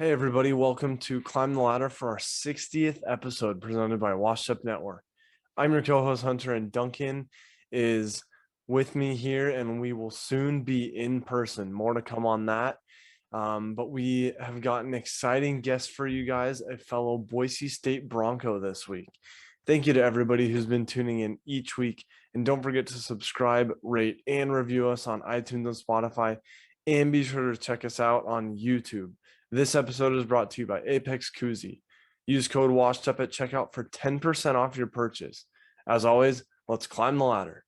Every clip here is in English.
Hey everybody, welcome to Climb the Ladder for our 60th episode presented by Washed Up Network. I'm your co-host Hunter, and Duncan is with me here, and we will soon be in person. More to come on that. But we have got an exciting guest for you guys, a fellow Boise State Bronco this week. Thank you to everybody who's been tuning in each week. And don't forget to subscribe, rate, and review us on iTunes and Spotify. And be sure to check us out on YouTube. This episode is brought to you by Apex Koozie. Use code WASHEDUP at checkout for 10% off your purchase. As always, let's climb the ladder.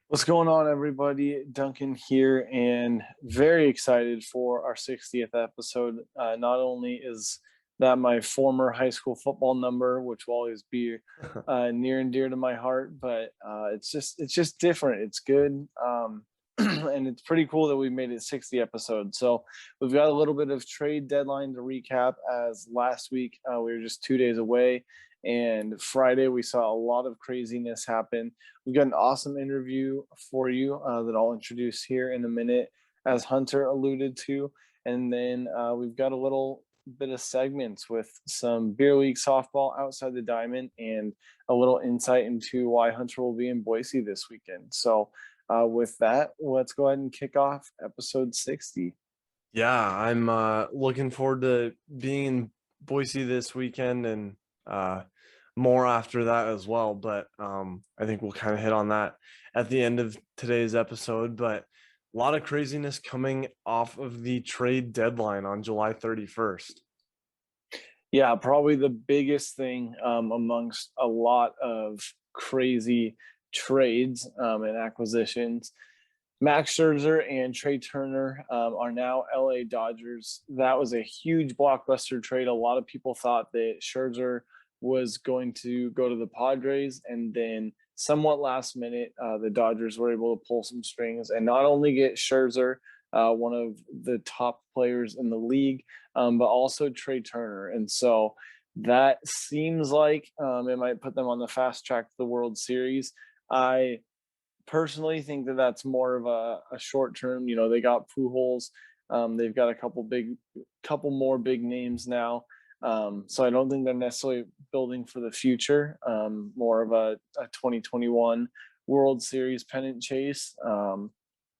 What's going on, everybody? Duncan here, and very excited for our 60th episode. Not only is that my former high school football number, which will always be near and dear to my heart, but it's just different. It's good. And it's pretty cool that we made it 60 episodes. So we've got a little bit of trade deadline to recap, as last week we were just 2 days away. And Friday, we saw a lot of craziness happen. We've got an awesome interview for you that I'll introduce here in a minute, as Hunter alluded to. And then we've got a little bit of segments with some beer league softball outside the diamond and a little insight into why Hunter will be in Boise this weekend. So with that, let's go ahead and kick off episode 60. Yeah, I'm looking forward to being in Boise this weekend, and more after that as well. But I think we'll kind of hit on that at the end of today's episode. But a lot of craziness coming off of the trade deadline on July 31st. Yeah, probably the biggest thing amongst a lot of crazy trades and acquisitions. Max Scherzer and Trey Turner are now LA Dodgers. That was a huge blockbuster trade. A lot of people thought that Scherzer was going to go to the Padres, and then somewhat last minute, the Dodgers were able to pull some strings and not only get Scherzer, one of the top players in the league, but also Trey Turner. And so that seems like it might put them on the fast track to the World Series. I personally think that that's more of a short term. You know, they got Pujols. They've got a couple more big names now. So I don't think they're necessarily building for the future. More of a 2021 World Series pennant chase.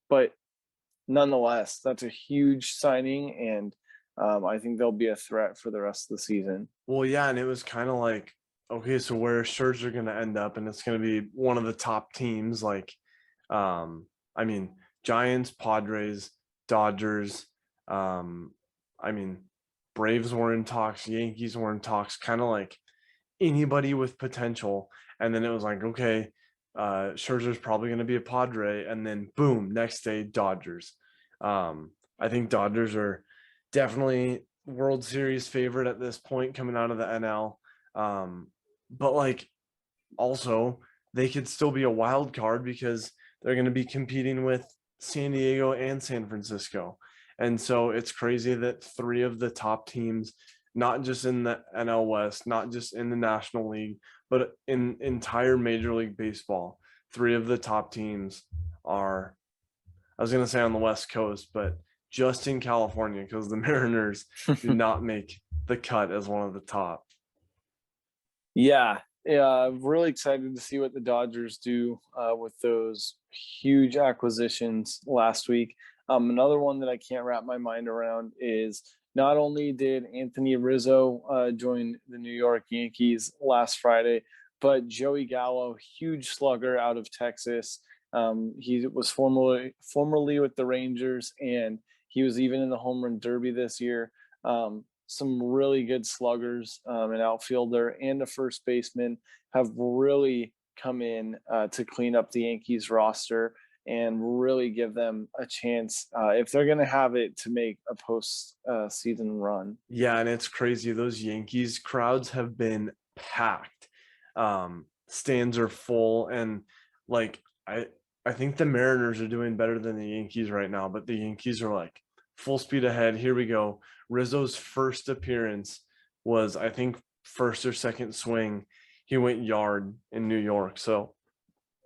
But nonetheless, that's a huge signing, and I think they'll be a threat for the rest of the season. Well, yeah, and it was kind of like, okay, so where Scherzer going to end up, and it's going to be one of the top teams, like, I mean, Giants, Padres, Dodgers, I mean, Braves were in talks, Yankees were in talks, kind of like anybody with potential. And then it was like, okay, Scherzer's probably going to be a Padre, and then boom, next day, Dodgers. I think Dodgers are definitely World Series favorite at this point coming out of the NL. But like, also they could still be a wild card because they're going to be competing with San Diego and San Francisco. And so it's crazy that three of the top teams, not just in the NL West, not just in the National League, but in entire Major League Baseball, three of the top teams are, I was going to say on the West Coast, but just in California, because the Mariners did not make the cut as one of the top. Yeah, really excited to see what the Dodgers do with those huge acquisitions last week. Another one that I can't wrap my mind around is not only did Anthony Rizzo join the New York Yankees last Friday, but Joey Gallo, huge slugger out of Texas. He was formerly with the Rangers, and he was even in the home run derby this year. Some really good sluggers, an outfielder and a first baseman have really come in to clean up the Yankees roster and really give them a chance if they're going to have it to make a post season run. Yeah, and it's crazy. Those Yankees crowds have been packed. Stands are full, and like I think the Mariners are doing better than the Yankees right now, but the Yankees are like full speed ahead. Here we go. Rizzo's first appearance was, I think, first or second swing. He went yard in New York. So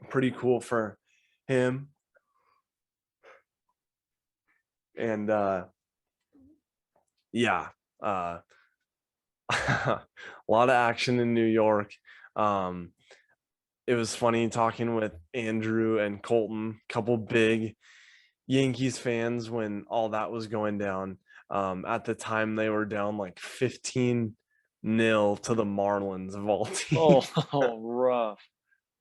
pretty cool for him. And Yeah. Uh, a lot of action in New York. Um, it was funny talking with Andrew and Colton, couple big Yankees fans when all that was going down. At the time, they were down like 15-0 to the Marlins of all Oh, teams. rough.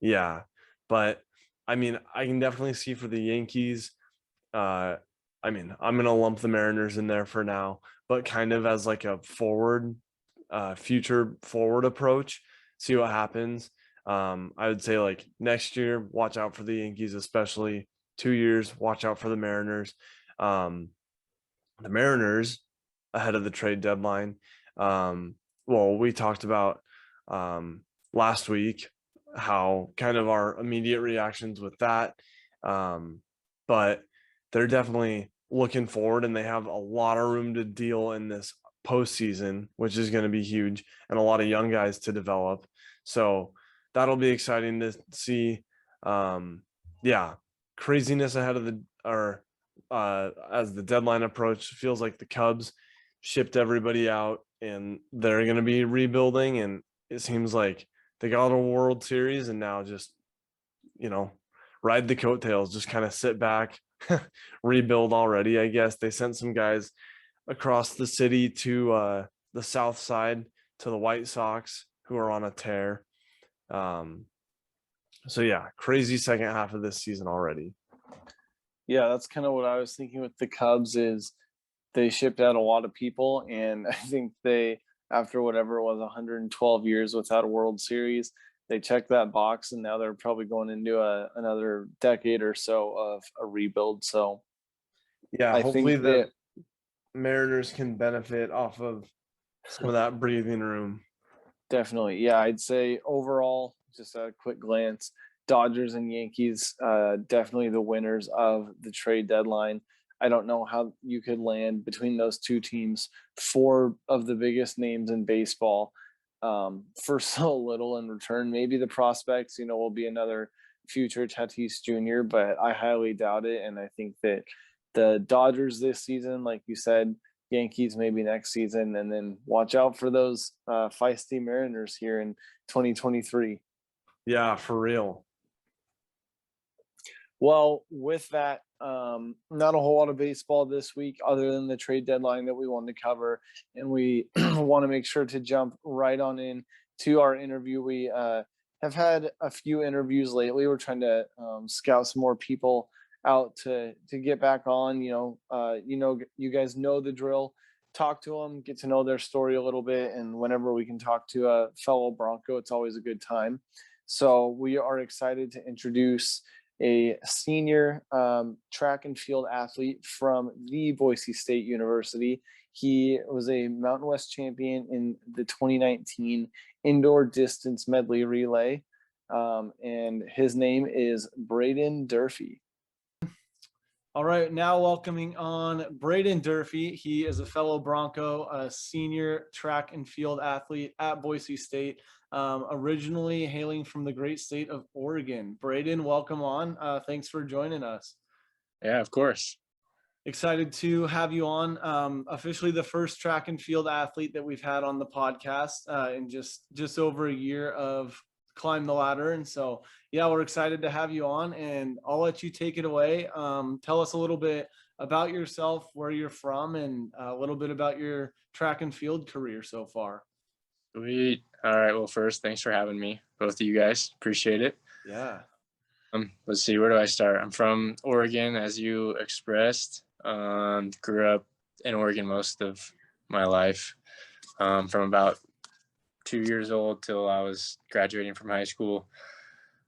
Yeah, but I mean, I can definitely see for the Yankees. Uh, I mean, I'm gonna lump the Mariners in there for now, but kind of as like a future forward approach. See what happens. I would say like next year, watch out for the Yankees, especially 2 years. Watch out for the Mariners. Um, the Mariners ahead of the trade deadline. Well, we talked about um, last week how kind of our immediate reactions with that. Um, but they're definitely looking forward and they have a lot of room to deal in this postseason, which is going to be huge and a lot of young guys to develop. So that'll be exciting to see. Yeah, craziness ahead of the or as the deadline approached. Feels like the Cubs shipped everybody out and they're going to be rebuilding. And it seems like they got a World Series and now just, you know, ride the coattails, just kind of sit back, rebuild already. I guess they sent some guys across the city to the south side to the White Sox who are on a tear. Um, so yeah, crazy second half of this season already. Yeah, that's kind of what I was thinking with the Cubs is they shipped out a lot of people, and I think they, after whatever it was, 112 years without a World Series, they checked that box, and now they're probably going into another decade or so of a rebuild. So Yeah, I hopefully think the that Mariners can benefit off of some of that breathing room. definitely, yeah, I'd say overall, just a quick glance, Dodgers and Yankees, definitely the winners of the trade deadline. I don't know how you could land between those two teams, four of the biggest names in baseball, for so little in return. Maybe the prospects, will be another future Tatis Jr., but I highly doubt it. And I think that the Dodgers this season, like you said, Yankees maybe next season, and then watch out for those feisty Mariners here in 2023. Yeah, for real. Well, with that, not a whole lot of baseball this week other than the trade deadline that we wanted to cover. And we want to make sure to jump right on in to our interview. We have had a few interviews lately. We're trying to scout some more people out to get back on. You guys know the drill. Talk to them, get to know their story a little bit, and whenever we can talk to a fellow Bronco, it's always a good time. So we are excited to introduce a senior track and field athlete from the Boise State University. He was a Mountain West champion in the 2019 indoor distance medley relay. And his name is Brayden Durfee. All right, now welcoming on Brayden Durfee. He is a fellow Bronco, a senior track and field athlete at Boise State, originally hailing from the great state of Oregon. Brayden, welcome on. Thanks for joining us. Yeah, of course. Excited to have you on. Officially the first track and field athlete that we've had on the podcast in just over a year of Climb the Ladder. And so, yeah, we're excited to have you on, and I'll let you take it away. Tell us a little bit about yourself, where you're from, and a little bit about your track and field career so far. Sweet. All right. Well, first, thanks for having me, both of you guys. Appreciate it. Yeah. Let's see. Where do I start? I'm from Oregon, as you expressed. Grew up in Oregon most of my life, from about 2 years old till I was graduating from high school.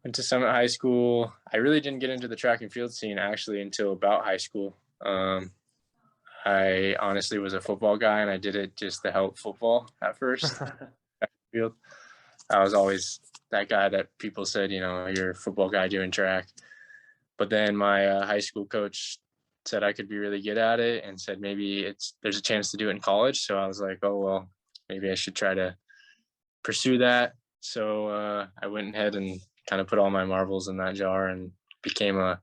Went to Summit High School. I really didn't get into the track and field scene actually until about high school. I honestly was a football guy, and I did it just to help football at first. Field. I was always that guy that people said, you're a football guy doing track. But then my high school coach said I could be really good at it and said maybe there's a chance to do it in college. So I was like, oh, well, maybe I should try to pursue that. So I went ahead and kind of put all my marbles in that jar and became a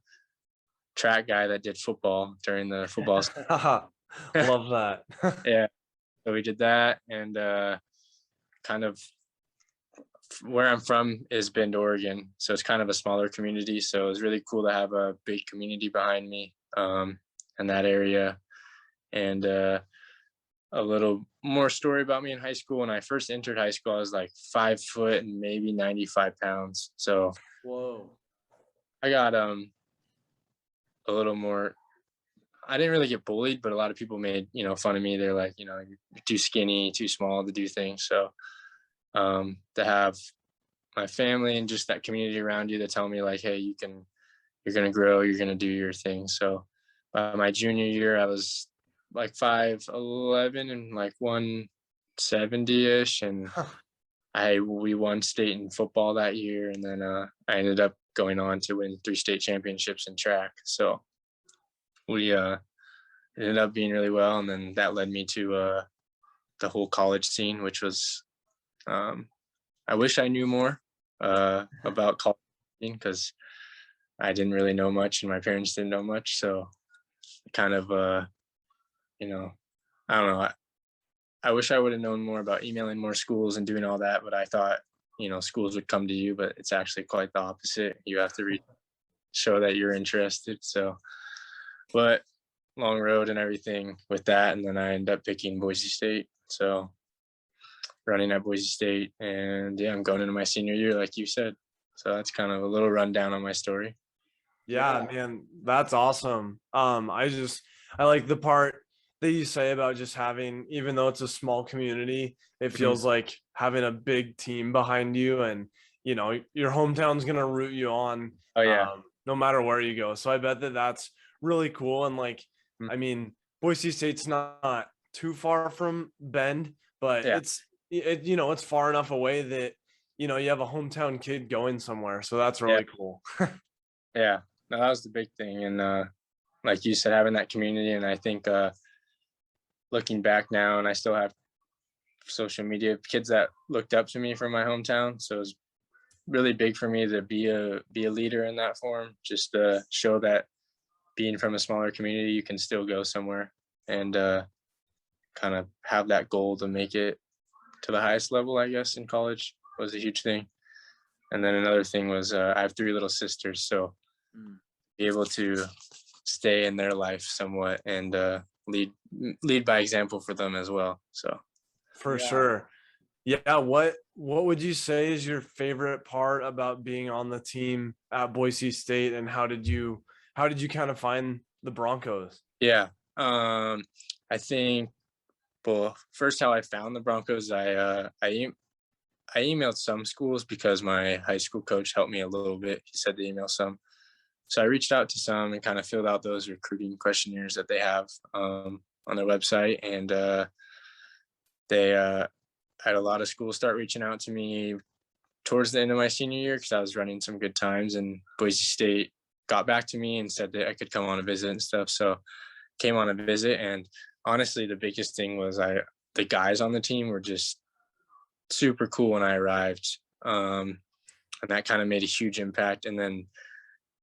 track guy that did football during the football. Love that. Yeah. So we did that, and kind of where I'm from is Bend, Oregon. So it's kind of a smaller community. So it was really cool to have a big community behind me in that area. And a little more story about me in high school. When I first entered high school, I was like 5 foot and maybe 95 pounds. So Whoa. I got a little more. I didn't really get bullied, but a lot of people made fun of me. They're like, you're too skinny, too small to do things. So to have my family and just that community around you that tell me like, hey, you're gonna grow, you're gonna do your thing. So by my junior year, I was like 5'11" and like 170-ish, and we won state in football that year, and then I ended up going on to win 3 state championships in track. So we ended up being really well, and then that led me to the whole college scene, which was I wish I knew more about college because I didn't really know much, and my parents didn't know much. So kind of I don't know. I wish I would have known more about emailing more schools and doing all that, but I thought schools would come to you, but it's actually quite the opposite. You have to show that you're interested. So, but long road and everything with that, and then I ended up picking Boise State. So running at Boise State, and yeah, I'm going into my senior year, like you said. So that's kind of a little rundown on my story. Yeah, man, that's awesome. I like the part that you say about just having, even though it's a small community, it feels like having a big team behind you, and your hometown's gonna root you on. Oh yeah. No matter where you go. So I bet that that's really cool. And like, I mean, Boise State's not too far from Bend, but Yeah. it's far enough away that you have a hometown kid going somewhere. So that's really cool. Yeah. No, that was the big thing. And like you said, having that community, and I think looking back now, and I still have social media kids that looked up to me from my hometown. So it was really big for me to be a leader in that form, just to show that being from a smaller community, you can still go somewhere and kind of have that goal to make it to the highest level, I guess, in college was a huge thing. And then another thing was I have 3 little sisters, so be able to stay in their life somewhat and lead by example for them as well. So for sure. Yeah, what would you say is your favorite part about being on the team at Boise State, and how did you kind of find the Broncos? Yeah, I think, well, first how I found the Broncos, I emailed some schools because my high school coach helped me a little bit. He said to email some. So I reached out to some and kind of filled out those recruiting questionnaires that they have on their website. And they had a lot of schools start reaching out to me towards the end of my senior year because I was running some good times. And Boise State got back to me and said that I could come on a visit and stuff. So came on a visit. And honestly, the biggest thing was the guys on the team were just super cool when I arrived. And that kind of made a huge impact. And then,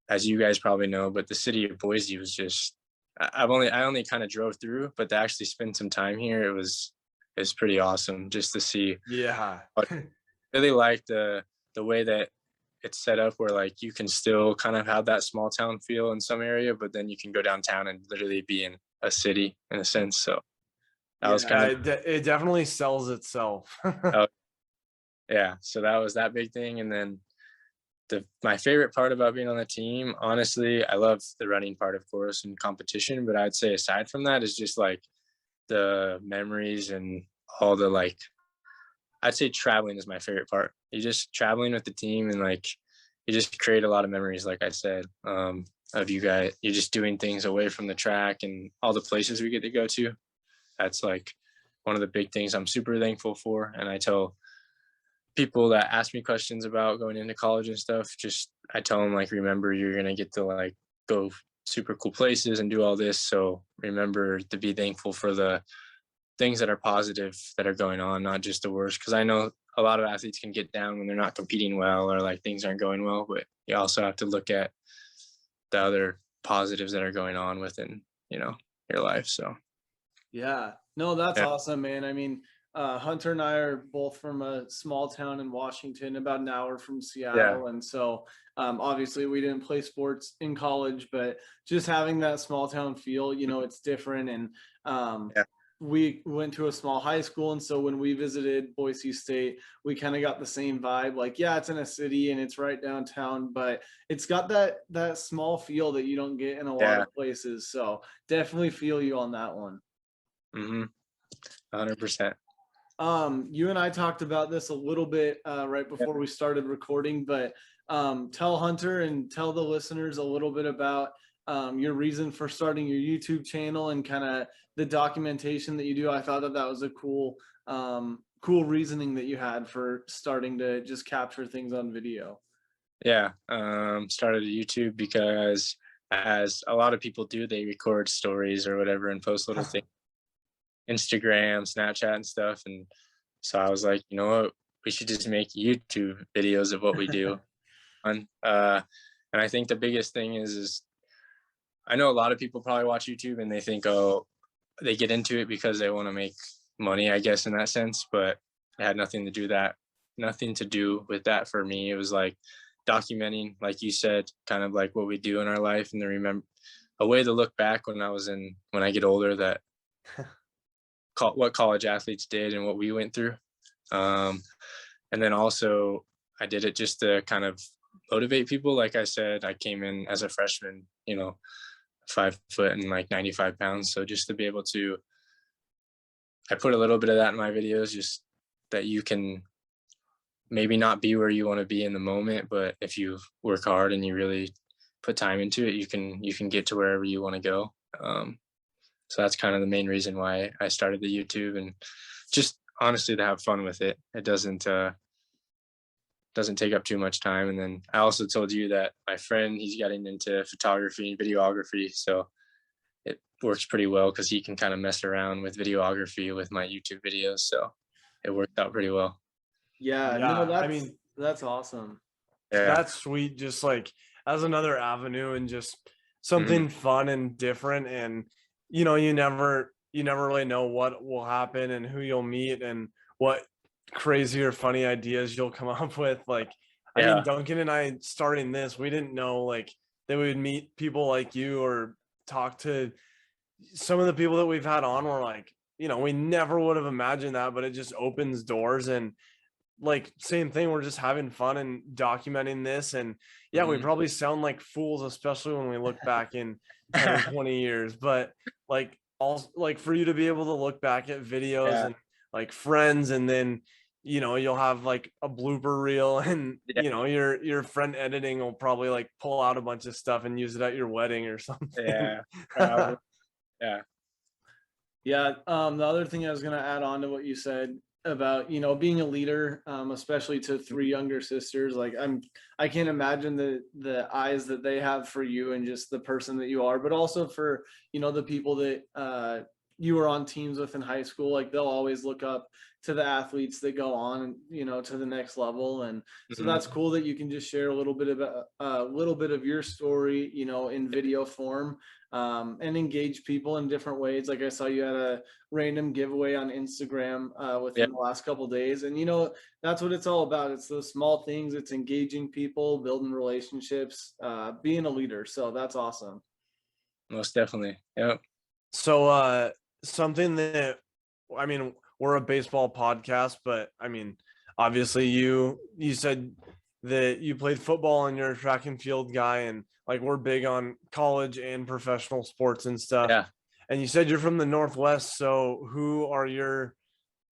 as you guys probably know, but the city of Boise was just, I only kind of drove through, but to actually spend some time here, it's pretty awesome just to see. Yeah. I really like the way that it's set up, where like you can still kind of have that small town feel in some area, but then you can go downtown and literally be in a city in a sense. So that was kind of, it definitely sells itself. yeah. So that was that big thing. And then my favorite part about being on the team, honestly, I love the running part, of course, and competition. But I'd say aside from that is just like the memories and all the like. I'd say traveling is my favorite part. You just traveling with the team, and like you just create a lot of memories. Like I said, of you guys, you're just doing things away from the track and all the places we get to go to. That's like one of the big things I'm super thankful for. And I tell people that ask me questions about going into college and stuff, I tell them like, remember, you're going to get to like go super cool places and do all this. So remember to be thankful for the things that are positive that are going on, not just the worst. Cause I know a lot of athletes can get down when they're not competing well or like things aren't going well, but you also have to look at the other positives that are going on within, your life. So. Yeah. No, that's Yeah. awesome, man. I mean, Hunter and I are both from a small town in Washington, about an hour from Seattle. And so obviously we didn't play sports in college, but just having that small town feel, it's different. And Yeah. we went to a small high school. And so when we visited Boise State, we kind of got the same vibe. Like, yeah, it's in a city and it's right downtown, but it's got that small feel that you don't get in a lot Yeah. of places. So definitely feel you on that one. 100%. You and I talked about this a little bit right before we started recording, but tell Hunter and tell the listeners a little bit about your reason for starting your YouTube channel and kind of the documentation that you do. I thought that was a cool reasoning that you had for starting to just capture things on video. Yeah. Started a YouTube because, as a lot of people do, they record stories or whatever and post little things, Instagram, Snapchat and stuff. And so I was like, you know what, we should just make YouTube videos of what we do. And I think the biggest thing is I know a lot of people probably watch YouTube and they think, oh, they get into it because they want to make money, I guess, in that sense. But it had nothing to do with that for me. It was like documenting, like you said, kind of like what we do in our life, and then remember a way to look back when I get older, that what college athletes did and what we went through. And then also I did it just to kind of motivate people. Like I said, I came in as a freshman, 5 foot and like 95 pounds. So just to be able to, I put a little bit of that in my videos, just that you can maybe not be where you want to be in the moment, but if you work hard and you really put time into it, you can get to wherever you want to go. So that's kind of the main reason why I started the YouTube, and just honestly to have fun with it. It doesn't take up too much time. And then I also told you that my friend, he's getting into photography and videography, so it works pretty well because he can kind of mess around with videography with my YouTube videos. So it worked out pretty well. Yeah, no, that's awesome. Yeah. That's sweet. Just like as another avenue and just something fun and different. And you never really know what will happen and who you'll meet and what crazy or funny ideas you'll come up with. Like, I mean, Duncan and I starting this, we didn't know like that we would meet people like you or talk to some of the people that we've had on. Were like, we never would have imagined that, but it just opens doors. And like same thing, we're just having fun and documenting this. And we probably sound like fools, especially when we look back in 10 or 20 years, but like also like for you to be able to look back at videos and like friends, and then you'll have like a blooper reel, and your friend editing will probably like pull out a bunch of stuff and use it at your wedding or something. Probably. The other thing I was going to add on to what you said about being a leader, especially to 3 younger sisters, like I can't imagine the eyes that they have for you and just the person that you are, but also for the people that you were on teams with in high school. Like they'll always look up to the athletes that go on to the next level. And so that's cool that you can just share a little bit of your story in video form, and engage people in different ways. Like I saw you had a random giveaway on Instagram within the last couple of days, and that's what it's all about. It's those small things. It's engaging people, building relationships, being a leader. So that's awesome. Most definitely. Yep. So something that, I mean, we're a baseball podcast, but I mean, obviously you said that you played football and you're a track and field guy, and like we're big on college and professional sports and stuff. Yeah. And you said you're from the Northwest, so who are your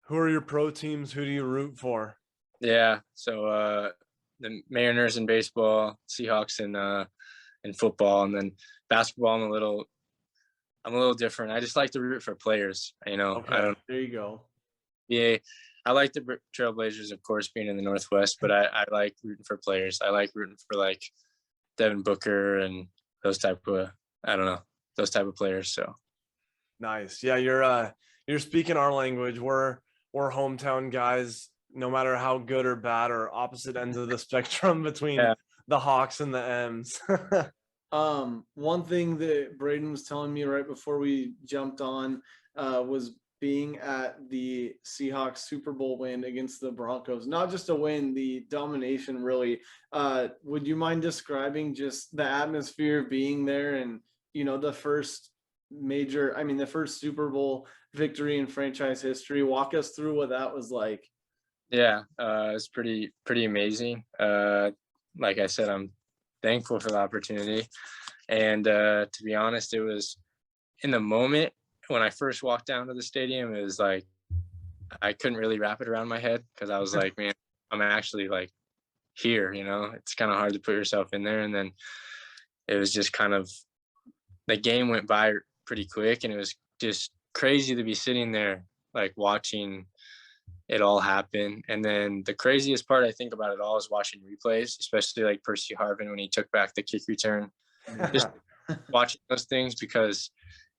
pro teams? Who do you root for? Yeah. So the Mariners in baseball, Seahawks in football, and then basketball. I'm a little different. I just like to root for players. Okay, there you go. Yeah, I like the Trailblazers, of course, being in the Northwest, but I like rooting for players. I like rooting for like Devin Booker and those type of players. So nice. Yeah, you're speaking our language. We're hometown guys, no matter how good or bad or opposite ends of the spectrum between the Hawks and the M's. One thing that Brayden was telling me right before we jumped on was being at the Seahawks Super Bowl win against the Broncos? Not just a win, the domination, really. Would you mind describing just the atmosphere of being there and, you know, the first Super Bowl victory in franchise history? Walk us through what that was like. Yeah, it's pretty amazing. Like I said, I'm thankful for the opportunity. And to be honest, it was in the moment when I first walked down to the stadium, it was like I couldn't really wrap it around my head because I was like, man, I'm actually like here, you know. It's kind of hard to put yourself in there. And then it was just kind of the game went by pretty quick, and it was just crazy to be sitting there like watching it all happen. And then the craziest part I think about it all is watching replays, especially like Percy Harvin when he took back the kick return. Just watching those things, because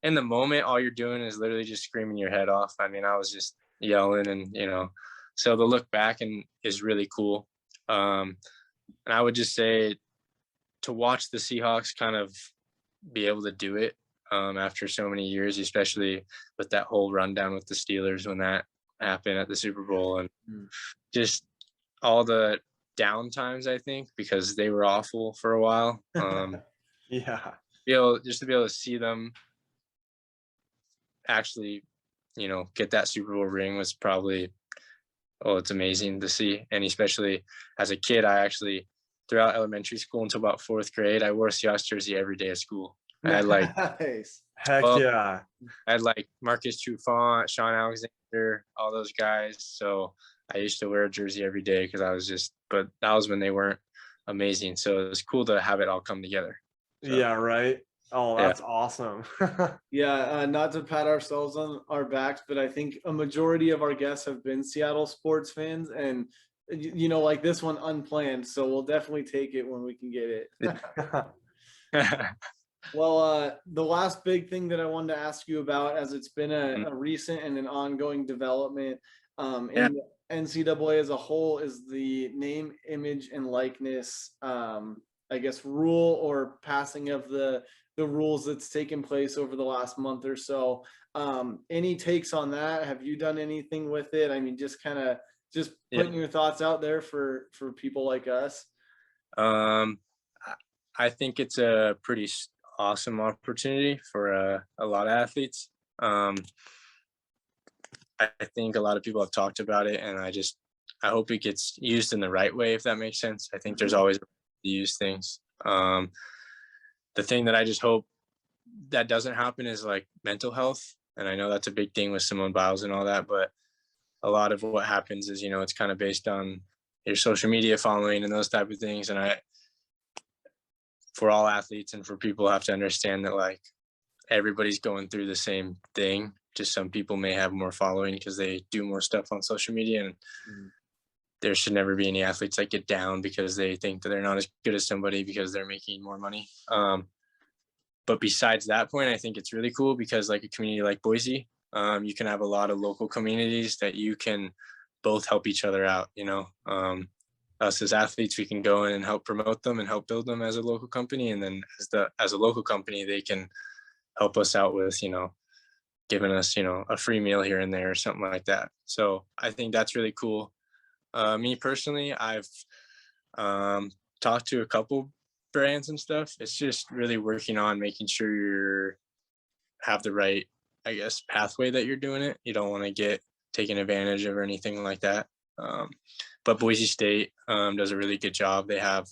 in the moment all you're doing is literally just screaming your head off. I mean, I was just yelling, and you know, so the look back and is really cool. And I would just say to watch the Seahawks kind of be able to do it after so many years, especially with that whole rundown with the Steelers when that happened at the Super Bowl, and just all the down times, I think, because they were awful for a while. Yeah. Just to be able to see them actually, you know, get that Super Bowl ring was probably, it's amazing to see. And especially as a kid, I actually, throughout elementary school until about 4th grade, I wore a Seahawks jersey every day at school. I had like, Nice. Heck well, yeah. I had like Marcus Trufant, Sean Alexander, all those guys. So I used to wear a jersey every day because but that was when they weren't amazing. So it was cool to have it all come together. So, Yeah, right. Oh, yeah. that's awesome. Yeah, not to pat ourselves on our backs, but I think a majority of our guests have been Seattle sports fans, and you know, like this one unplanned. So we'll definitely take it when we can get it. Well, the last big thing that I wanted to ask you about, as it's been a recent and an ongoing development in the NCAA as a whole, is the name, image, and likeness, I guess, rule or passing of the rules that's taken place over the last month or so. Any takes on that? Have you done anything with it? I mean, just putting your thoughts out there for people like us. I think it's a pretty awesome opportunity for a lot of athletes. I think a lot of people have talked about it, and I hope it gets used in the right way, if that makes sense. I think there's always a way to use things. The thing that I just hope that doesn't happen is like mental health. And I know that's a big thing with Simone Biles and all that, but a lot of what happens is, you know, it's kind of based on your social media following and those type of things. And for all athletes and for people have to understand that like everybody's going through the same thing. Just some people may have more following because they do more stuff on social media, and there should never be any athletes that get down because they think that they're not as good as somebody because they're making more money. But besides that point, I think it's really cool because like a community like Boise, you can have a lot of local communities that you can both help each other out, you know. Us as athletes, we can go in and help promote them and help build them as a local company. And then as a local company, they can help us out with, you know, giving us, you know, a free meal here and there or something like that. So I think that's really cool. Me personally, I've talked to a couple brands and stuff. It's just really working on making sure have the right, I guess, pathway that you're doing it. You don't want to get taken advantage of or anything like that. But Boise State does a really good job. They have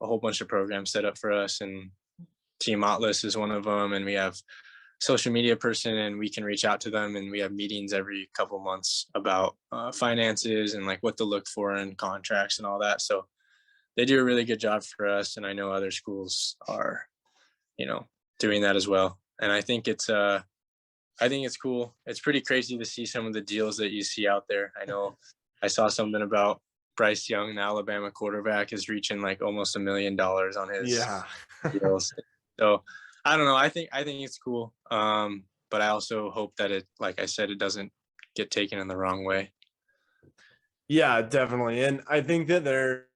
a whole bunch of programs set up for us, and Team Atlas is one of them. And we have social media person, and we can reach out to them, and we have meetings every couple months about finances and like what to look for and contracts and all that. So they do a really good job for us, and I know other schools are, you know, doing that as well. And I think it's cool. It's pretty crazy to see some of the deals that you see out there. I know I saw something about Bryce Young, the Alabama quarterback, is reaching like almost $1 million on his deals. So I don't know. I think it's cool. But I also hope that it, like I said, it doesn't get taken in the wrong way. Yeah, definitely. And I think that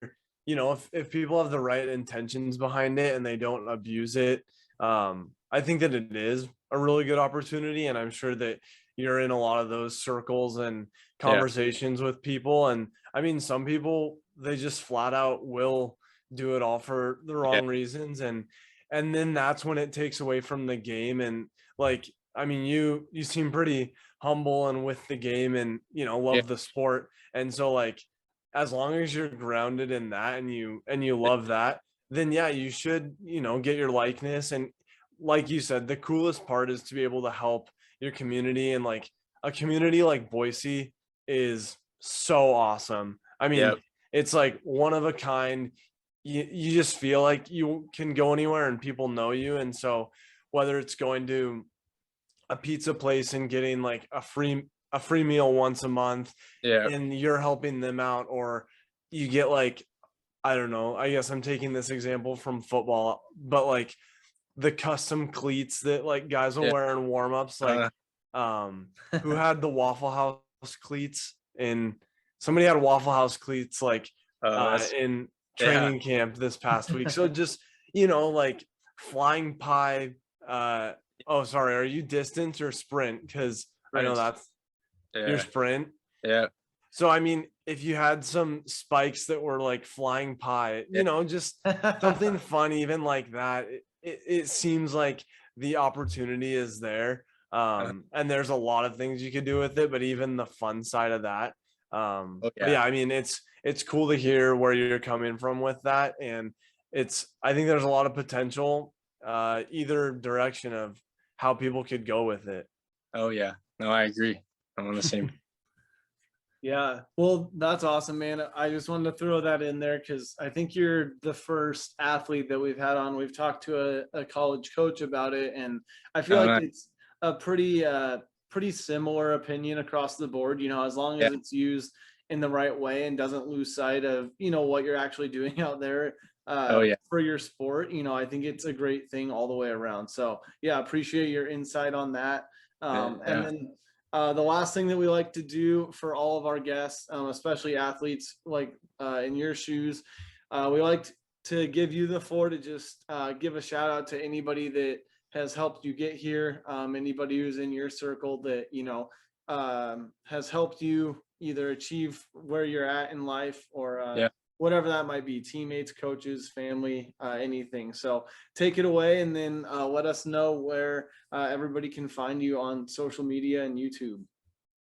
you know, if people have the right intentions behind it and they don't abuse it, I think that it is a really good opportunity. And I'm sure that, you're in a lot of those circles and Yeah. conversations with people. And I mean, some people, they just flat out will do it all for the Yeah. wrong reasons. And then that's when it takes away from the game. And like, I mean, you seem pretty humble and with the game and, you know, Yeah. love the sport. And so like, as long as you're grounded in that and you love that, then yeah, you should, you know, get your likeness. And like you said, the coolest part is to be able to help your community. And like a community like Boise is so awesome. I mean, Yep. it's like one of a kind. You just feel like you can go anywhere and people know you. And so whether it's going to a pizza place and getting like a free meal once a month Yeah. and you're helping them out, or you get like, I don't know, I guess I'm taking this example from football, but like the custom cleats that like guys will Yeah. wear in warm-ups, like who had the Waffle House cleats, and somebody had Waffle House cleats like That's in yeah. training camp this past week. So just, you know, like flying pie. Oh, sorry, are you distance or sprint? Because I know Sprint. that's your Yeah. sprint. Yeah. So I mean, if you had some spikes that were like flying pie, Yeah. you know, just something fun, even like that, it seems like the opportunity is there. And there's a lot of things you could do with it, but even the fun side of that. Oh But yeah. yeah, I mean, it's cool to hear where you're coming from with that. And I think there's a lot of potential, either direction of how people could go with it. Oh yeah. No, I agree. I'm on the same. Yeah, well, that's awesome, man. I just wanted to throw that in there because I think you're the first athlete that we've had on. We've talked to a college coach about it, and I feel like Nice. it's a pretty similar opinion across the board. You know, as long Yeah. as it's used in the right way and doesn't lose sight of, you know, what you're actually doing out there Oh yeah. for your sport. You know, I think it's a great thing all the way around. So yeah, appreciate your insight on that. And Yeah. then the last thing that we like to do for all of our guests, especially athletes like in your shoes, we like to give you the floor to just give a shout out to anybody that has helped you get here, anybody who's in your circle that, you know, has helped you either achieve where you're at in life or Yeah. whatever that might be, teammates, coaches, family, anything. So take it away and then let us know where everybody can find you on social media and YouTube.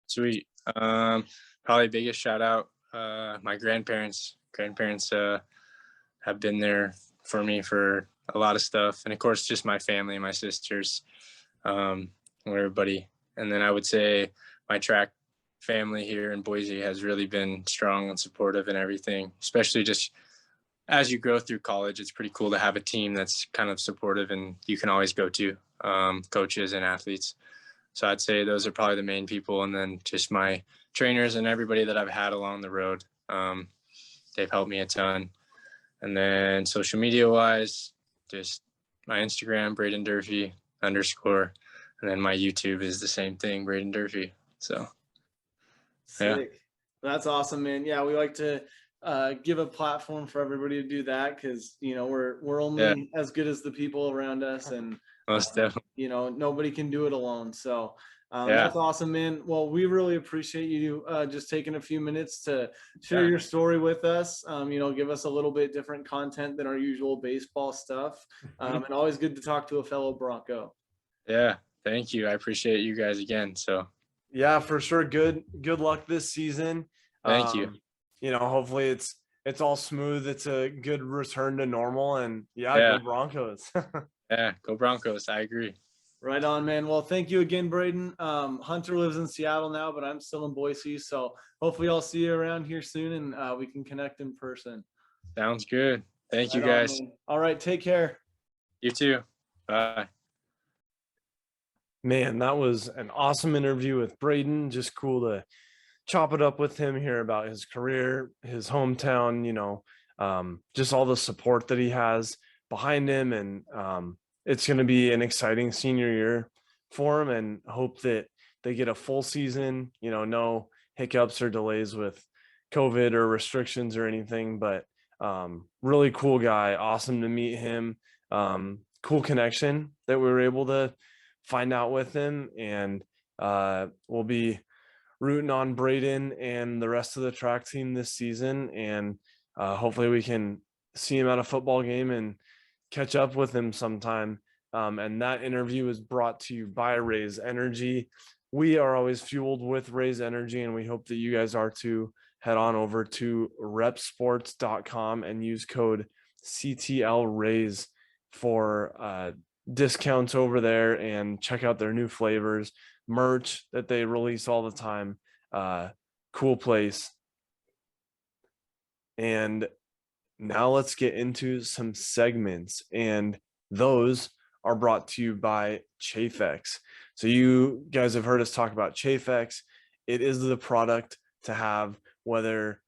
Sweet. Probably biggest shout out. My grandparents have been there for me for a lot of stuff. And of course, just my family, my sisters, everybody. And then I would say my track family here in Boise has really been strong and supportive and everything, especially just as you grow through college. It's pretty cool to have a team that's kind of supportive and you can always go to, coaches and athletes. So I'd say those are probably the main people. And then just my trainers and everybody that I've had along the road. They've helped me a ton. And then social media wise, just my Instagram, Brayden Durfee _. And then my YouTube is the same thing, Brayden Durfee. So Sick. Yeah. That's awesome, man. Yeah, we like to give a platform for everybody to do that because, you know, we're only as good as the people around us, and most definitely. you know, nobody can do it alone. So Yeah. that's awesome, man. Well, we really appreciate you just taking a few minutes to share your story with us. You know, give us a little bit different content than our usual baseball stuff. And always good to talk to a fellow Bronco. Yeah. Thank you. I appreciate you guys again. So Yeah, for sure. Good luck this season. thank you. You know, hopefully it's all smooth. It's a good return to normal, and yeah. Go Broncos. Yeah, go Broncos. I agree. Right on, man. Well, thank you again, Brayden. Hunter lives in Seattle now, but I'm still in Boise. So hopefully I'll see you around here soon and we can connect in person. Sounds good. Thank you, Right on, guys. man. All right. Take care. You too. Bye. Man, that was an awesome interview with Brayden. Just cool to chop it up with him, hear about his career, his hometown, you know, just all the support that he has behind him. And it's going to be an exciting senior year for him, and hope that they get a full season, you know, no hiccups or delays with COVID or restrictions or anything. But really cool guy. Awesome to meet him. Cool connection that we were able to find out with him. And we'll be rooting on Brayden and the rest of the track team this season, and hopefully we can see him at a football game and catch up with him sometime. And that interview is brought to you by Raise Energy. We are always fueled with Raise Energy, and we hope that you guys are too. Head on over to repsports.com and use code CTL Raise for discounts over there, and check out their new flavors, merch that they release all the time. Cool place. And now let's get into some segments, and those are brought to you by Chafex. So you guys have heard us talk about Chafex. It is the product to have, whether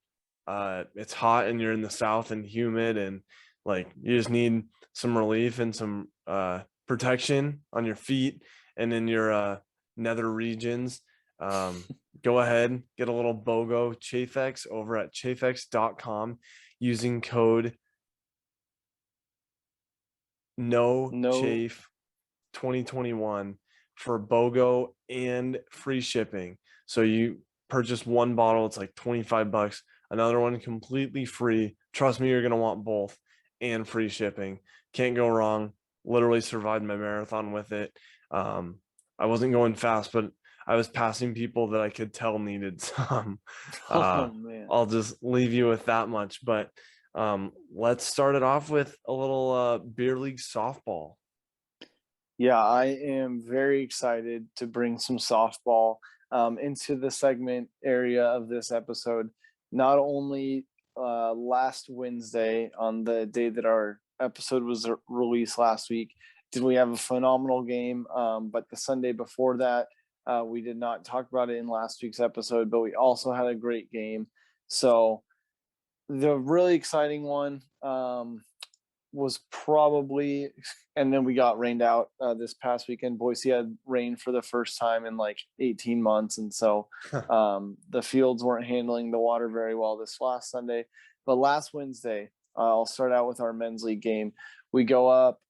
it's hot and you're in the South and humid, and like you just need some relief and some protection on your feet and in your nether regions. Go ahead, get a little BOGO Chafex over at chafex.com using code no chafe 2021 for BOGO and free shipping. So you purchase one bottle, it's like $25, another one completely free. Trust me, you're going to want both, and free shipping. Can't go wrong. Literally survived my marathon with it. I wasn't going fast, but I was passing people that I could tell needed some. I'll just leave you with that much. But let's start it off with a little beer league softball. Yeah, I am very excited to bring some softball into the segment area of this episode. Not only last Wednesday, on the day that our episode was released last week, did we have a phenomenal game, but the Sunday before that, we did not talk about it in last week's episode, but we also had a great game. So the really exciting one was probably, and then we got rained out this past weekend. Boise had rain for the first time in like 18 months. And so the fields weren't handling the water very well this last Sunday. But last Wednesday, I'll start out with our men's league game. We go up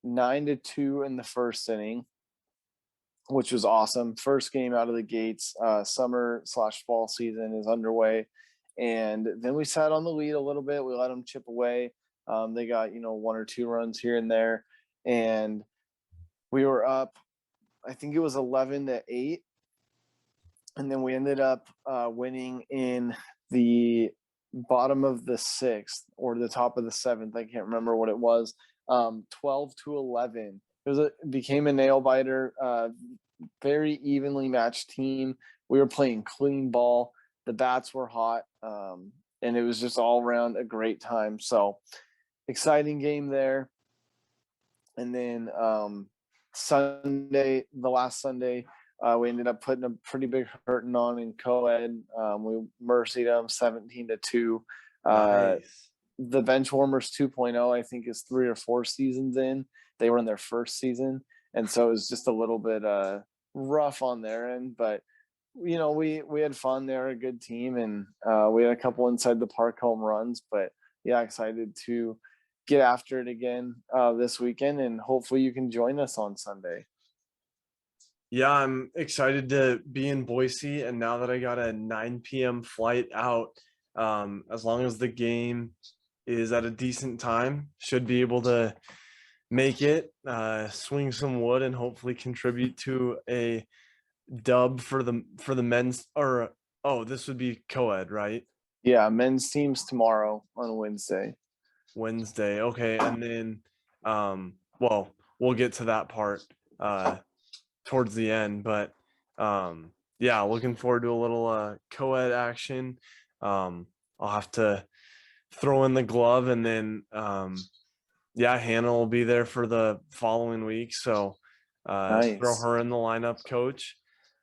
9-2 in the first inning, which was awesome. First game out of the gates. Summer/fall season is underway. And then we sat on the lead a little bit. We let them chip away. They got, 1 or 2 runs here and there. And we were up, I think it was 11-8. And then we ended up winning in the bottom of the 6th or the top of the 7th. I can't remember what it was. 12-11. It became a nail biter. Very evenly matched team. We were playing clean ball. The bats were hot. And it was just all around a great time. So exciting game there. And then Sunday, the last Sunday, we ended up putting a pretty big hurting on in co-ed. We mercied them 17-2. Nice. The Benchwarmers 2.0, I think, is 3 or 4 seasons in. They were in their first season. And so it was just a little bit rough on their end. But, we had fun. They're a good team. And we had a couple inside the park home runs. But, yeah, excited to get after it again this weekend. And hopefully you can join us on Sunday. Yeah, I'm excited to be in Boise. And now that I got a 9 p.m. flight out, as long as the game is at a decent time, should be able to make it, swing some wood, and hopefully contribute to a dub for the men's. Or this would be co-ed, right? Yeah, men's teams tomorrow on Wednesday. Okay. And then well, we'll get to that part towards the end, but yeah, looking forward to a little co-ed action. I'll have to throw in the glove, and then yeah, Hannah will be there for the following week, so Nice. throw her in the lineup, coach.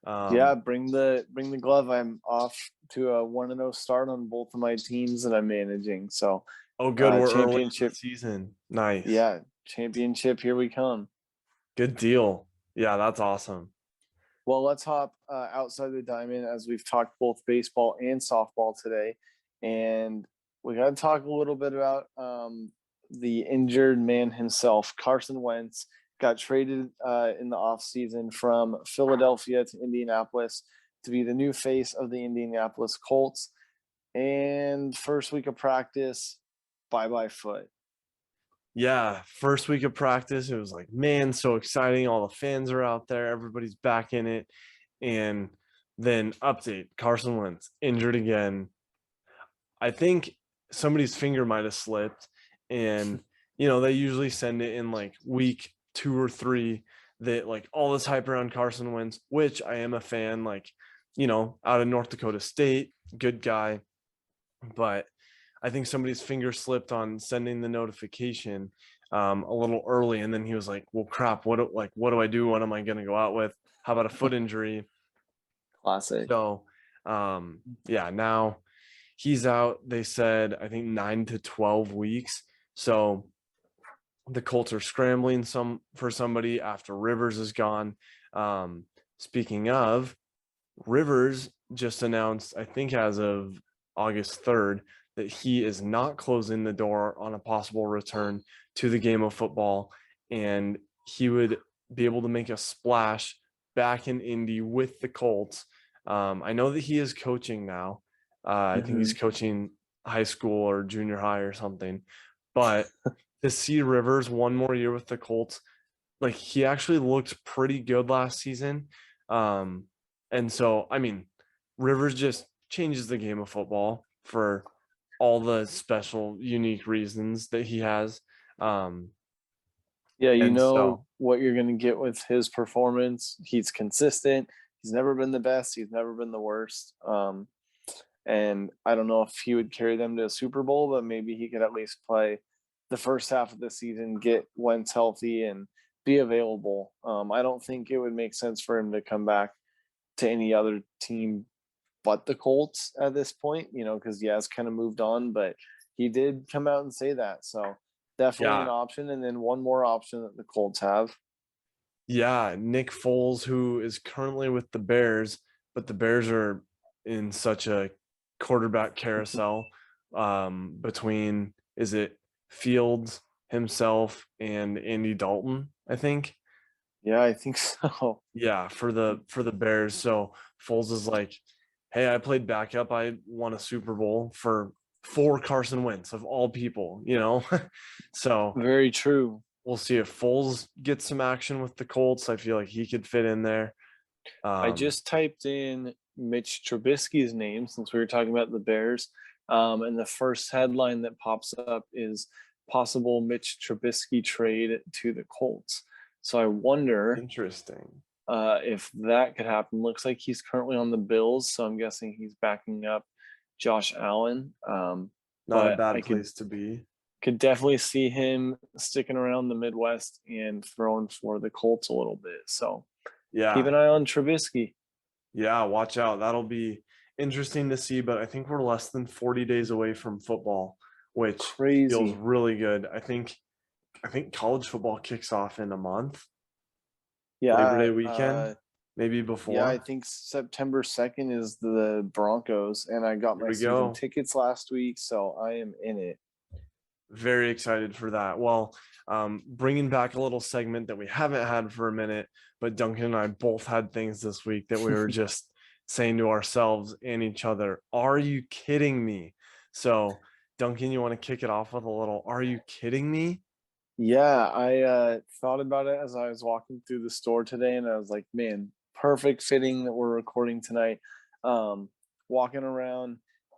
Yeah, bring the glove. I'm off to a 1-0 start on both of my teams that I'm managing. So good, we're early in the championship season. Nice. Yeah, championship, here we come. Good deal. Yeah, that's awesome. Well, let's hop outside the diamond, as we've talked both baseball and softball today. And we got to talk a little bit about the injured man himself, Carson Wentz. got traded in the offseason from Philadelphia to Indianapolis to be the new face of the Indianapolis Colts. And first week of practice, bye-bye foot. Yeah, first week of practice, it was like, man, so exciting. All the fans are out there, everybody's back in it. And then update, Carson Wentz injured again. I think somebody's finger might have slipped. And, they usually send it in like week 2 or 3 that like all this hype around Carson Wentz, which I am a fan, like, out of North Dakota State, good guy. But I think somebody's finger slipped on sending the notification a little early. And then he was like, well, crap, what do I do? What am I going to go out with? How about a foot injury? Classic. So, yeah, now he's out. They said, I think 9 to 12 weeks. So the Colts are scrambling for somebody after Rivers is gone. Speaking of, Rivers just announced, I think as of August 3rd, that he is not closing the door on a possible return to the game of football, and he would be able to make a splash back in Indy with the Colts. I know that he is coaching now. I think he's coaching high school or junior high or something, but to see Rivers one more year with the Colts, like he actually looked pretty good last season. And so, I mean, Rivers just changes the game of football for all the special, unique reasons that he has. Yeah, And so, what you're going to get with his performance. He's consistent. He's never been the best. He's never been the worst. And I don't know if he would carry them to a Super Bowl, but maybe he could at least play the first half of the season, get Wentz healthy, and be available. I don't think it would make sense for him to come back to any other team but the Colts at this point, because he has kind of moved on, but he did come out and say that. So definitely an yeah, option. And then one more option that the Colts have. yeah, Nick Foles, who is currently with the Bears, but the Bears are in such a quarterback carousel between, is it Fields himself and Andy Dalton, I think. Yeah, I think so. Yeah, for the Bears. So Foles is like, hey, I played backup. I won a Super Bowl for Carson Wentz of all people, So Very true. we'll see if Foles gets some action with the Colts. I feel like he could fit in there. I just typed in Mitch Trubisky's name since we were talking about the Bears. And the first headline that pops up is possible Mitch Trubisky trade to the Colts. So I wonder Interesting. if that could happen. Looks like he's currently on the Bills, so I'm guessing he's backing up Josh Allen. Not a But bad I place to be. could definitely see him sticking around the Midwest and throwing for the Colts a little bit. So keep Yeah. an eye on Trubisky. Yeah, watch out. That'll be interesting to see, but I think we're less than 40 days away from football, which feels Crazy. really good. I think college football kicks off in a month. Labor Yeah. Day weekend, maybe Yeah, I before. think September 2nd is the Broncos, and I got Here my we season go. tickets last week, so I am in it. Very excited for that. Well, bringing back a little segment that we haven't had for a minute, but Duncan and I both had things this week that we were just saying to ourselves and each other, are you kidding me? So, Duncan, you want to kick it off with a little, are you kidding me? Yeah, I thought about it as I was walking through the store today, and I was like, man, perfect fitting that we're recording tonight. Walking around,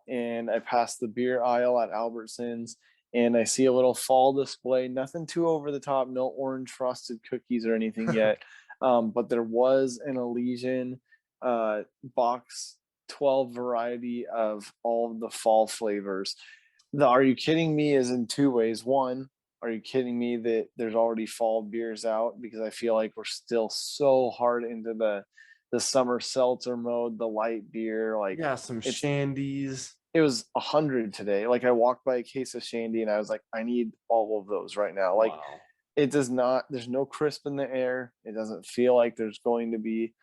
and I passed the beer aisle at Albertsons, and I see a little fall display. Nothing too over the top, no orange frosted cookies or anything yet. But there was an Elysian box 12 variety of all of the fall flavors. The Are You Kidding Me is in two ways. One, are you kidding me that there's already fall beers out? Because I feel like we're still so hard into the summer seltzer mode, the light beer. Like Yeah, some it's shandies. it was 100 today. Like I walked by a case of shandy and I was like, I need all of those right now. Like Wow. it does not. There's no crisp in the air. It doesn't feel like there's going to be.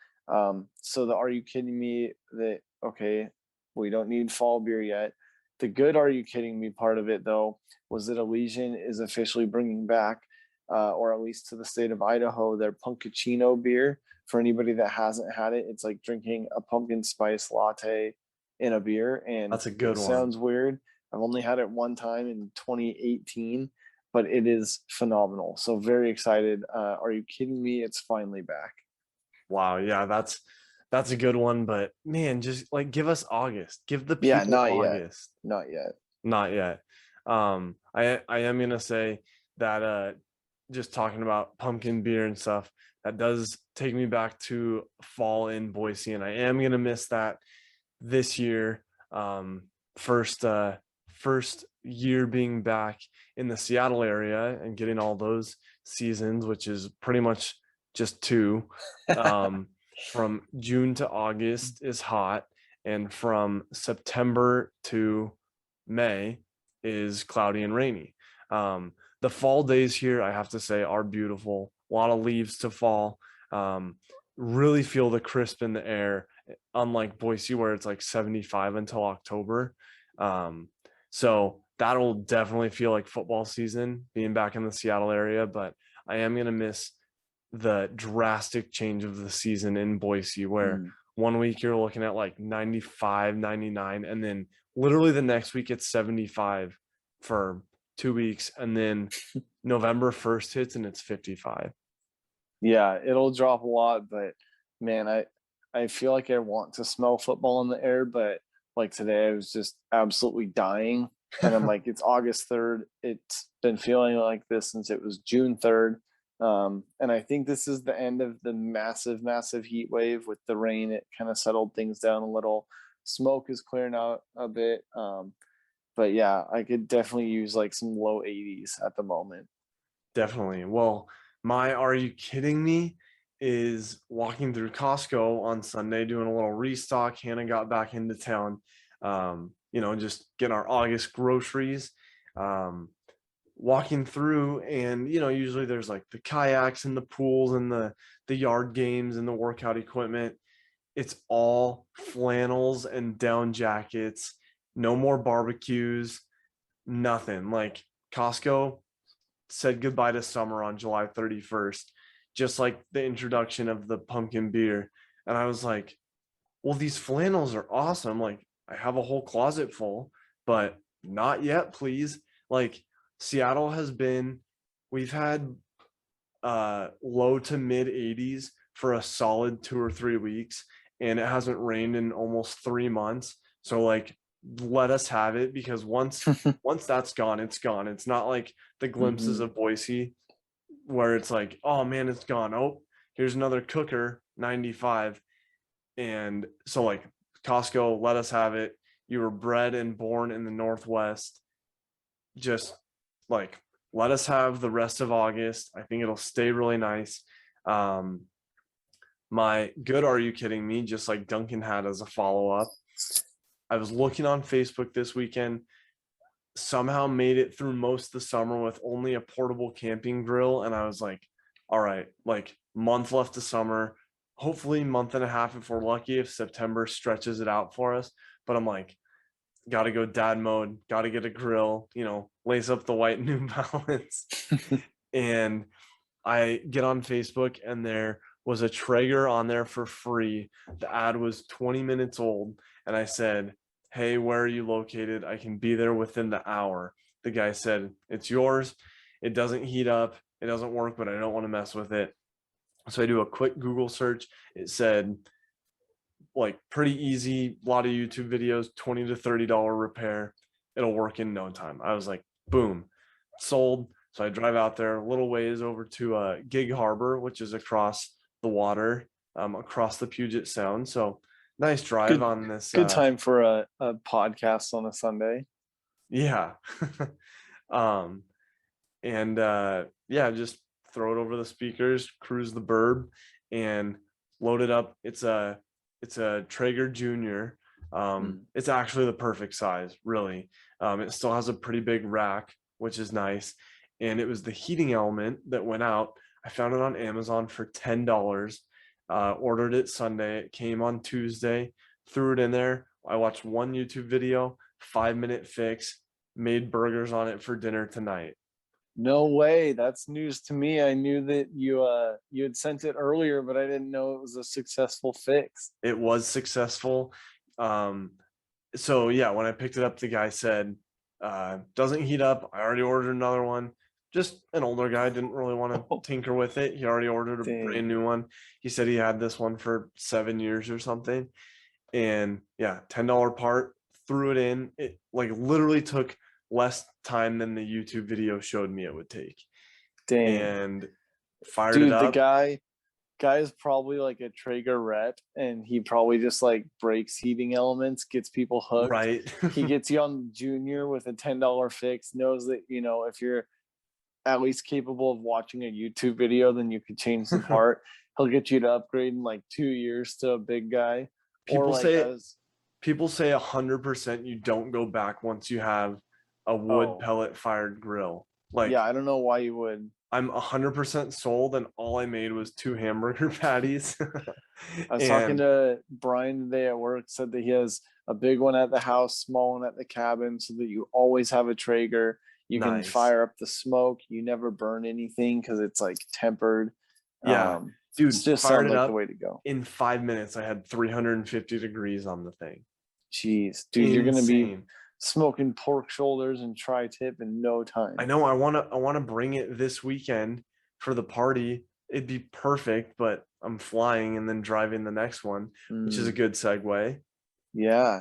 So the Are You Kidding Me that okay, we don't need fall beer yet. The good Are You Kidding Me part of it though was that Elysian is officially bringing back or at least to the state of Idaho, their Punkachino beer. For anybody that hasn't had it, it's like drinking a pumpkin spice latte in a beer, and That's a good it one. sounds weird. I've only had it one time in 2018, but it is phenomenal. So very excited. Are you kidding me? It's finally back. Wow, yeah, that's a good one. But man, just like give us August. Give the Yeah, people not yet. August. Not yet. Not yet. I am gonna say that just talking about pumpkin beer and stuff, that does take me back to fall in Boise, and I am gonna miss that this year. First first year being back in the Seattle area and getting all those seasons, which is pretty much just two. From June to August is hot, and from September to May is cloudy and rainy. The fall days here, I have to say, are beautiful. A lot of leaves to fall. Really feel the crisp in the air, unlike Boise, where it's like 75 until October. So that'll definitely feel like football season being back in the Seattle area, but I am going to miss the drastic change of the season in Boise, where 1 week you're looking at like 95, 99, and then literally the next week it's 75 for 2 weeks, and then November 1st hits and it's 55. Yeah, it'll drop a lot, but man, I feel like I want to smell football in the air, but like today I was just absolutely dying. And I'm like, it's August 3rd. It's been feeling like this since it was June 3rd. And I think this is the end of the massive, massive heat wave with the rain. It kind of settled things down a little. Smoke is clearing out a bit. But yeah, I could definitely use like some low 80s at the moment. Definitely. Well, my are you kidding me is walking through Costco on Sunday doing a little restock. Hannah got back into town, just getting our August groceries. Walking through, and usually there's like the kayaks and the pools and the yard games and the workout equipment. It's all flannels and down jackets. No more barbecues, nothing. Like Costco said goodbye to summer on July 31st, just like the introduction of the pumpkin beer. And I was like, well, these flannels are awesome. Like, I have a whole closet full, but not yet, please. Like, Seattle has been, we've had low to mid 80s for a solid 2 or 3 weeks, and it hasn't rained in almost 3 months. So like, let us have it, because once that's gone, it's gone. It's not like the glimpses of Boise where it's like, oh man, it's gone. Oh, here's another cooker 95. And so like, Costco, let us have it. You were bred and born in the Northwest. Just like, let us have the rest of August. I think it'll stay really nice. My good, are you kidding me? Just like Duncan had as a follow-up, I was looking on Facebook this weekend, somehow made it through most of the summer with only a portable camping grill. And I was like, all right, like, month left of summer, hopefully month and a half if we're lucky, if September stretches it out for us. But I'm like, got to go dad mode, got to get a grill, lace up the white New Balance. And I get on Facebook, and there was a Traeger on there for free. The ad was 20 minutes old. And I said, hey, where are you located? I can be there within the hour. The guy said, it's yours. It doesn't heat up. It doesn't work, but I don't want to mess with it. So I do a quick Google search. It said, like, pretty easy, a lot of YouTube videos, $20 to $30 repair. It'll work in no time. I was like, boom, sold. So I drive out there a little ways over to Gig Harbor, which is across the water, across the Puget Sound. So nice drive on this. Good time for a podcast on a Sunday. Yeah. Just throw it over the speakers, cruise the burb, and load it up. It's a Traeger Junior. It's actually the perfect size, really. It still has a pretty big rack, which is nice. And it was the heating element that went out. I found it on Amazon for $10. Ordered it Sunday. It came on Tuesday. Threw it in there. I watched one YouTube video, 5-minute fix, made burgers on it for dinner tonight. No way. That's news to me. I knew that you had sent it earlier, but I didn't know it was a successful fix. It was successful. So yeah, when I picked it up, the guy said, doesn't heat up. I already ordered another one. Just an older guy, didn't really want to Oh, tinker with it. He already ordered a dang. brand new one. He said he had this one for 7 years or something. And yeah, $10 part, threw it in. It like literally took less time than the YouTube video showed me it would take. Dang. And fired it Dude, the up. guy is probably like a Traeger rep, and he probably just like breaks heating elements, gets people hooked. Right. He gets you on Junior with a $10 fix, knows that, if you're at least capable of watching a YouTube video, then you could change the part. He'll get you to upgrade in like 2 years to a big guy. Or People like say people say 100% you don't go back once you have a wood pellet fired grill. Like, yeah, I don't know why you would. I'm 100% sold, and all I made was 2 hamburger patties. I was talking to Brian today at work, said that he has a big one at the house, small one at the cabin, so that you always have a Traeger. You can Nice. fire up the smoke. You never burn anything because it's like tempered. Yeah, dude, it just fired sounds it like up the way to go. in 5 minutes. I had 350 degrees on the thing. Jeez, dude, you're gonna be Insane. smoking pork shoulders and tri-tip in no time. I know. I wanna bring it this weekend for the party. It'd be perfect, but I'm flying and then driving the next one, which is a good segue. Yeah.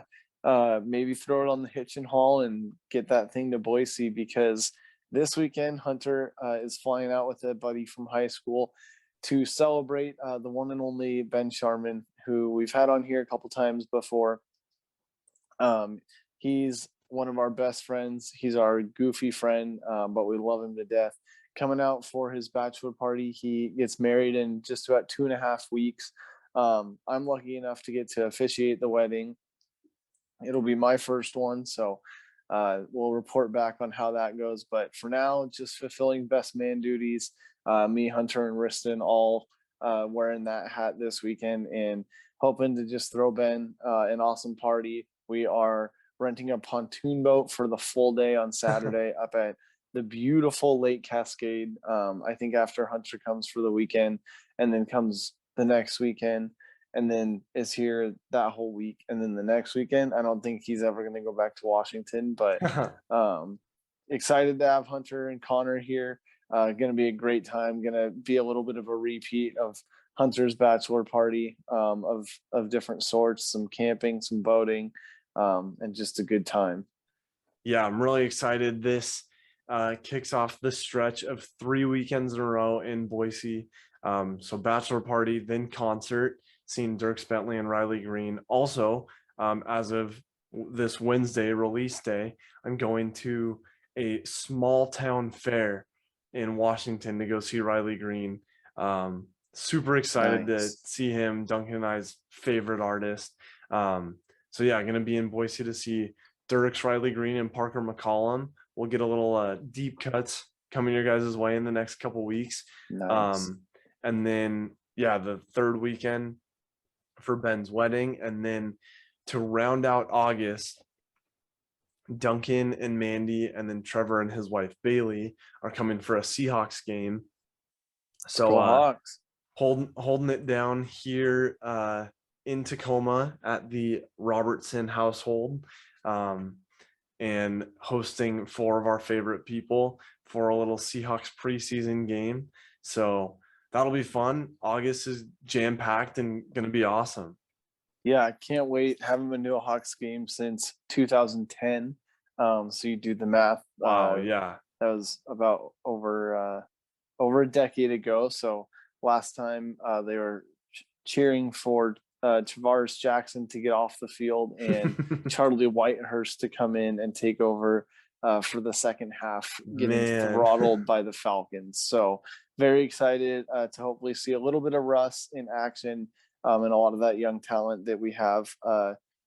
Maybe throw it on the hitch and haul and get that thing to Boise, because this weekend Hunter is flying out with a buddy from high school to celebrate the one and only Ben Sharman, who we've had on here a couple times before. He's one of our best friends. He's our goofy friend, but we love him to death. Coming out for his bachelor party. He gets married in just about 2.5 weeks. I'm lucky enough to get to officiate the wedding. It'll be my first one, so we'll report back on how that goes. But for now, just fulfilling best man duties. Me, Hunter, and Riston all wearing that hat this weekend, and hoping to just throw Ben an awesome party. We are renting a pontoon boat for the full day on Saturday up at the beautiful Lake Cascade. I think after Hunter comes for the weekend, and then comes the next weekend, and then is here that whole week, and then the next weekend. I don't think he's ever going to go back to Washington, but excited to have Hunter and Connor here. Going to be a great time. Going to be a little bit of a repeat of Hunter's bachelor party, of different sorts, some camping, some boating, and just a good time. Yeah, I'm really excited. This kicks off the stretch of 3 weekends in a row in Boise. So bachelor party, then concert, seeing Dierks Bentley and Riley Green. Also, as of this Wednesday release day, I'm going to a small town fair in Washington to go see Riley Green. Super excited to see him, Duncan and I's favorite artist. So yeah, going to be in Boise to see Dierks, Riley Green, and Parker McCollum. We'll get a little deep cuts coming your guys' way in the next couple weeks. Nice. And then, yeah, the third weekend for Ben's wedding. And then to round out August, Duncan and Mandy, and then Trevor and his wife Bailey are coming for a Seahawks game. So Hawks. holding it down here in Tacoma at the Robertson household, and hosting 4 of our favorite people for a little Seahawks preseason game. So that'll be fun. August is jam-packed and going to be awesome. Yeah, I can't wait. Haven't been to a Hawks game since 2010. So you do the math. Wow, yeah. That was about over a decade ago. So last time they were cheering for Travaris Jackson to get off the field and Charlie Whitehurst to come in and take over for the second half, getting throttled by the Falcons. So very excited to hopefully see a little bit of Russ in action, and a lot of that young talent that we have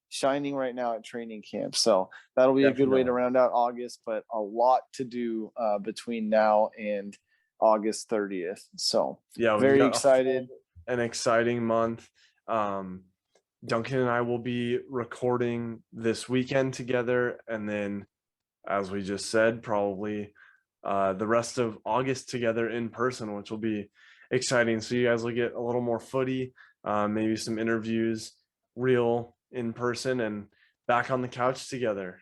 shining right now at training camp. So that'll be a good way to round out August, but a lot to do between now and August 30th. So yeah, very excited. An exciting month. Duncan and I will be recording this weekend together, and then, as we just said, probably the rest of August together in person, which will be exciting. So you guys will get a little more footy, maybe some interviews, real in person, and back on the couch together.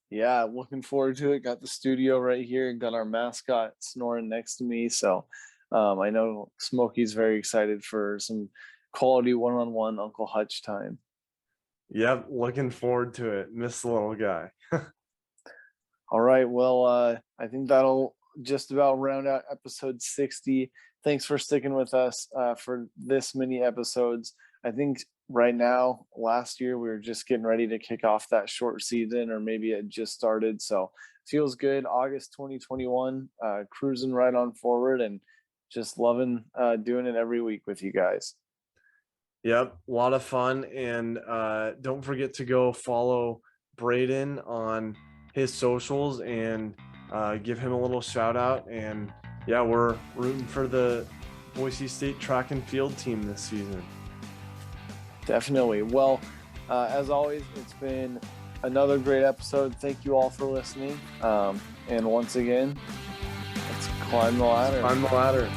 Yeah, looking forward to it. Got the studio right here. Got our mascot snoring next to me. So I know Smokey's very excited for some quality one-on-one Uncle Hutch time. Yep, looking forward to it. Miss the little guy. All right. Well, I think that'll just about round out episode 60. Thanks for sticking with us for this many episodes. I think right now, last year, we were just getting ready to kick off that short season, or maybe it just started. So feels good. August 2021, cruising right on forward, and just loving doing it every week with you guys. Yep, a lot of fun. And don't forget to go follow Brayden on his socials and give him a little shout out. And yeah, we're rooting for the Boise State track and field team this season. Definitely. Well, as always, it's been another great episode. Thank you all for listening. And once again, let's climb the ladder. Climb the ladder.